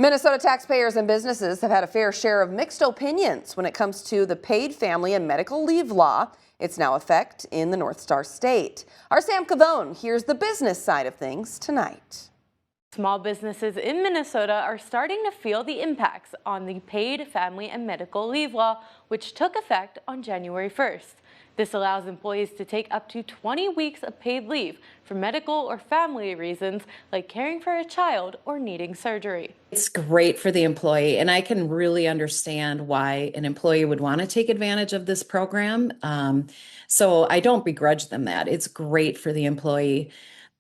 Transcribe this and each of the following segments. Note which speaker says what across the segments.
Speaker 1: Minnesota taxpayers and businesses have had a fair share of mixed opinions when it comes to the paid family and medical leave law. It's now in effect in the North Star State. Our Sam Cavone hears the business side of things tonight.
Speaker 2: Small businesses in Minnesota are starting to feel the impacts on the paid family and medical leave law, which took effect on January 1st. This allows employees to take up to 20 weeks of paid leave for medical or family reasons like caring for a child or needing surgery.
Speaker 3: It's great for the employee, and I can really understand why an employee would want to take advantage of this program. So I don't begrudge them that. It's great for the employee.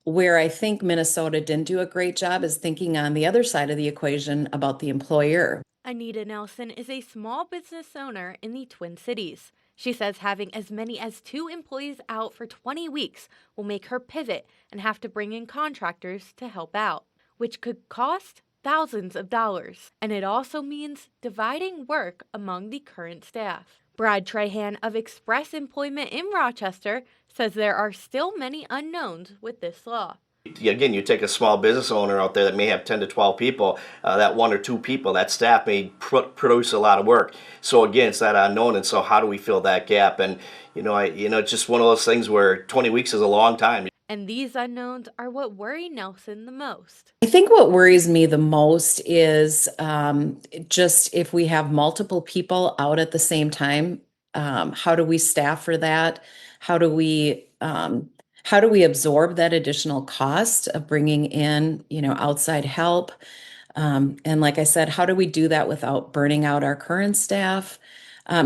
Speaker 3: Where I think Minnesota didn't do a great job is thinking on the other side of the equation about the employer.
Speaker 2: Anita Nelson is a small business owner in the Twin Cities. She says having as many as 2 employees out for 20 weeks will make her pivot and have to bring in contractors to help out, which could cost thousands of dollars. And it also means dividing work among the current staff. Brad Trahan of Express Employment in Rochester says there are still many unknowns with this law.
Speaker 4: Again, you take a small business owner out there that may have 10 to 12 people, that 1 or 2 people, that staff may produce a lot of work. So again, it's that unknown, and so how do we fill that gap? And it's just one of those things where 20 weeks is a long time.
Speaker 2: And these unknowns are what worry Nelson the most.
Speaker 3: I think what worries me the most is just if we have multiple people out at the same time, how do we staff for that? How do we absorb that additional cost of bringing in, outside help? And like I said, how do we do that without burning out our current staff?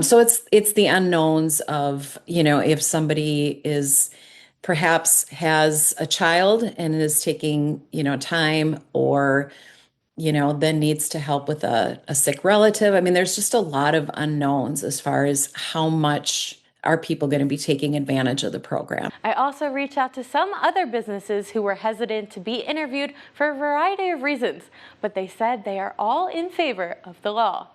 Speaker 3: So it's the unknowns of, if somebody perhaps has a child and is taking, time, or, then needs to help with a sick relative. I mean, there's just a lot of unknowns as far as how much are people going to be taking advantage of the program.
Speaker 2: I also reached out to some other businesses who were hesitant to be interviewed for a variety of reasons, but they said they are all in favor of the law.